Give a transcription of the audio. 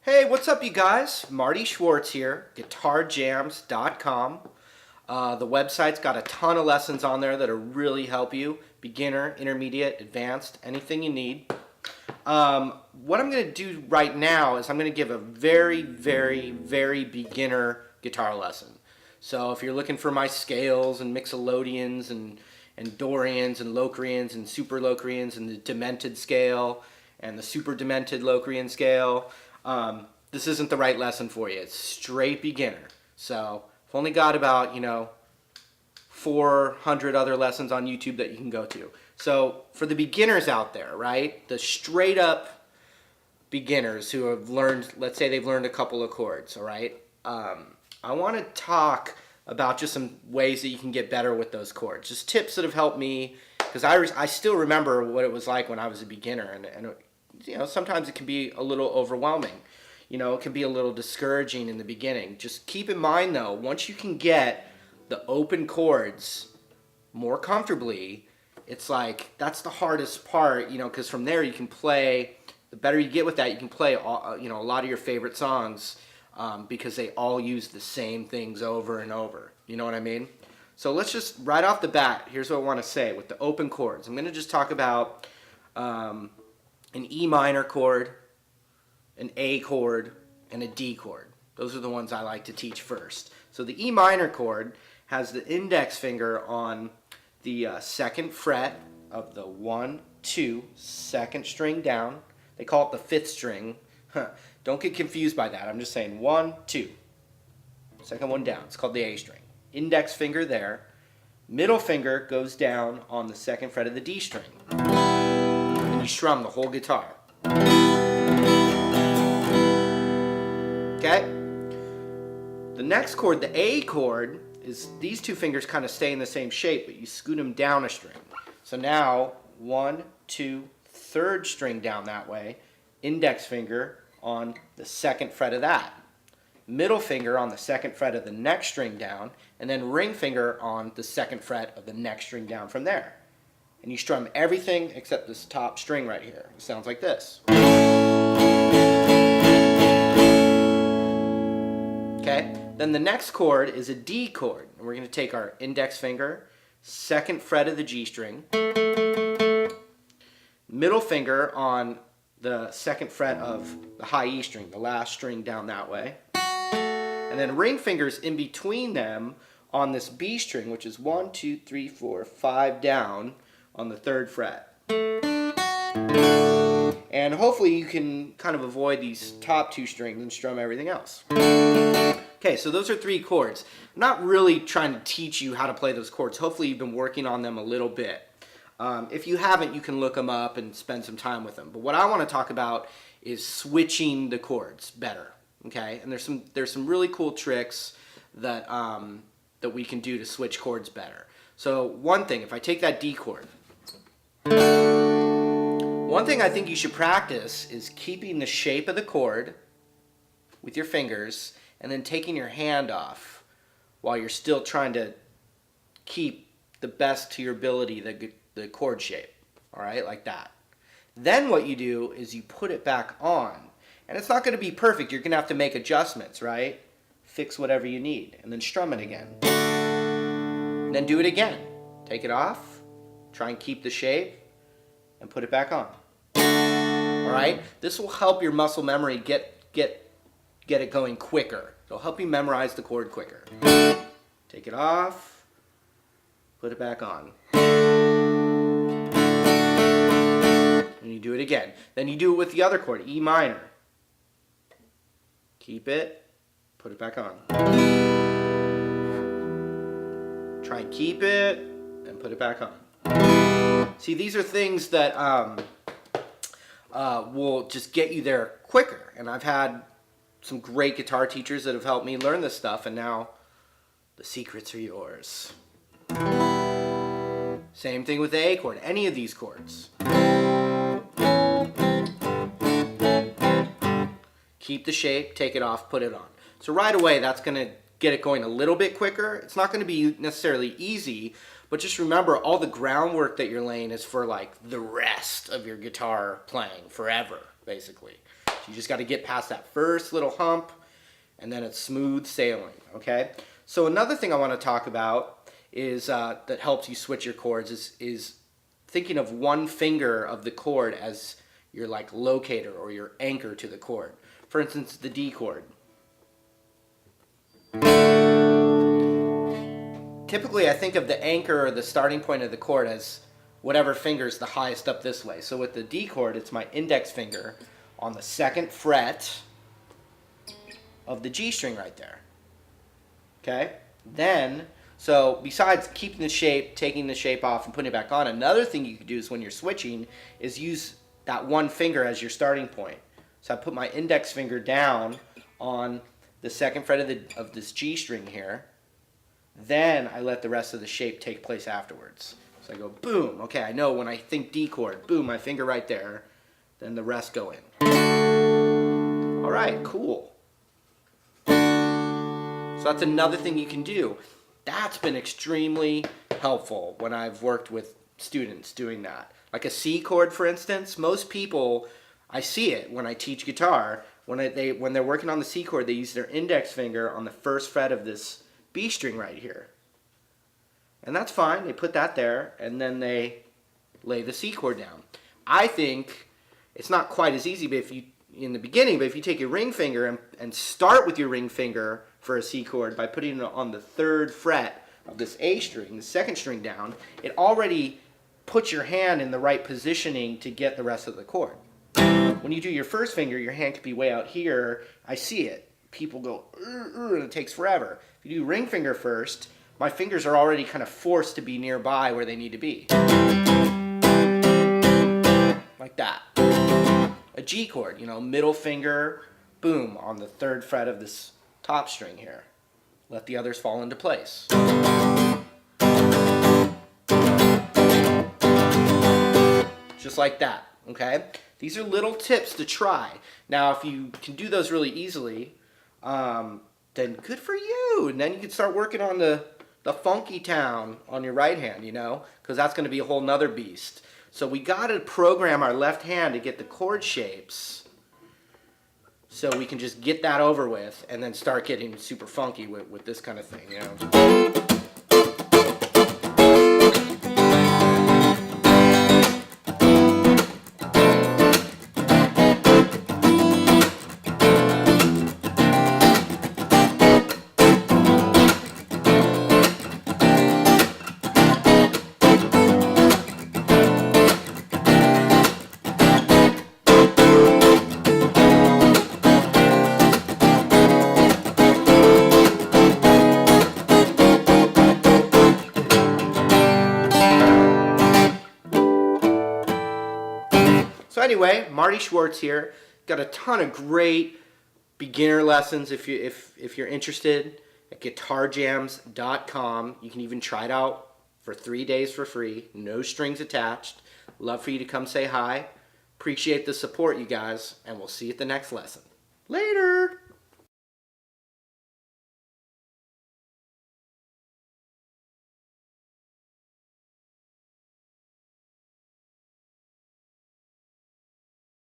Hey, what's up you guys? Marty Schwartz here, guitarjams.com. The website's got a ton of lessons on there that'll really help you. Beginner, intermediate, advanced, anything you need. What I'm going to do right now is I'm going to give a very beginner guitar lesson. So if you're looking for my scales and mixolydians and Dorians and Locrians and super Locrians and the demented scale and the super demented Locrian scale, this isn't the right lesson for you. It's straight beginner. So I've only got about 400 other lessons on YouTube that you can go to. So for the beginners out there, right, the straight up beginners who have learned, let's say they've learned a couple of chords, all right, I want to talk about just some ways that you can get better with those chords. Just tips that have helped me, because I still remember what it was like when I was a beginner, and sometimes it can be a little overwhelming. It can be a little discouraging in the beginning. Just keep in mind though, once you can get the open chords more comfortably, it's like that's the hardest part, because from there you can play. The better you get with that, you can play a lot of your favorite songs, because they all use the same things over and over. You know what I mean? So let's just, right off the bat, here's what I want to say with the open chords. I'm going to just talk about an E minor chord, an A chord, and a D chord. Those are the ones I like to teach first. So the E minor chord has the index finger on the second fret of the 1, 2, second string down. They call it the fifth string. Don't get confused by that. I'm just saying 1, 2. Second one down. It's called the A string. Index finger there. Middle finger goes down on the second fret of the D string. And you strum the whole guitar. Okay? The next chord, the A chord, is these two fingers kind of stay in the same shape, but you scoot them down a string. So now 1, 2, third string down that way. Index finger on the second fret of that. Middle finger on the second fret of the next string down, and then ring finger on the second fret of the next string down from there. And you strum everything except this top string right here. It sounds like this. Okay? Then the next chord is a D chord. And we're going to take our index finger, second fret of the G string, middle finger on the second fret of the high E string, the last string down that way, and then ring fingers in between them on this B string, which is 1, 2, 3, 4, 5 down on the third fret. And hopefully you can kind of avoid these top two strings and strum everything else. Okay, so those are 3 chords. I'm not really trying to teach you how to play those chords. Hopefully you've been working on them a little bit. If you haven't, you can look them up and spend some time with them. But what I want to talk about is switching the chords better. Okay, and there's some really cool tricks that that we can do to switch chords better. So one thing, if I take that D chord, one thing I think you should practice is keeping the shape of the chord with your fingers and then taking your hand off while you're still trying to keep the best to your ability the chord shape, all right, like that. Then what you do is you put it back on, and it's not going to be perfect. You're going to have to make adjustments, right? Fix whatever you need, and then strum it again. And then do it again. Take it off, try and keep the shape, and put it back on. All right? This will help your muscle memory get it going quicker. It'll help you memorize the chord quicker. Take it off, put it back on. And you do it again. Then you do it with the other chord, E minor. Keep it, put it back on. Try and keep it, and put it back on. See, these are things that will just get you there quicker. And I've had some great guitar teachers that have helped me learn this stuff, and now the secrets are yours. Same thing with the A chord, any of these chords. Keep the shape, take it off, put it on. So right away, that's going to get it going a little bit quicker. It's not going to be necessarily easy, but just remember all the groundwork that you're laying is for like the rest of your guitar playing forever, basically. You just got to get past that first little hump, and then it's smooth sailing, okay? So another thing I want to talk about is that helps you switch your chords is thinking of one finger of the chord as your like locator or your anchor to the chord. For instance, the D chord. Typically, I think of the anchor or the starting point of the chord as whatever finger is the highest up this way. So with the D chord, it's my index finger on the 2nd fret of the G string right there. Okay? Then, so besides keeping the shape, taking the shape off, and putting it back on, another thing you could do is when you're switching is use that one finger as your starting point. So I put my index finger down on the 2nd fret of this G string here. Then I let the rest of the shape take place afterwards. So I go boom. Okay, I know when I think D chord, boom, my finger right there. Then the rest go in. All right, cool. So that's another thing you can do. That's been extremely helpful when I've worked with students doing that. Like a C chord, for instance, most people, I see it when I teach guitar, when they're working on the C chord, they use their index finger on the 1st fret of this B string right here. And that's fine, they put that there, and then they lay the C chord down. I think it's not quite as easy but in the beginning, but if you take your ring finger and start with your ring finger for a C chord by putting it on the 3rd fret of this A string, the 2nd string down, it already puts your hand in the right positioning to get the rest of the chord. When you do your 1st finger, your hand could be way out here. I see it. People go, and it takes forever. If you do ring finger first, my fingers are already kind of forced to be nearby where they need to be. Like that. A G chord, you know, middle finger, boom, on the 3rd fret of this top string here. Let the others fall into place. Just like that, okay? These are little tips to try. Now, if you can do those really easily, then good for you. And then you can start working on the funky town on your right hand, you know, because that's going to be a whole nother beast. So we got to program our left hand to get the chord shapes so we can just get that over with and then start getting super funky with this kind of thing, you know. So anyway, Marty Schwartz here. Got a ton of great beginner lessons if you're interested at guitarjams.com. You can even try it out for 3 days for free, no strings attached. Love for you to come say hi. Appreciate the support, you guys, and we'll see you at the next lesson. Later!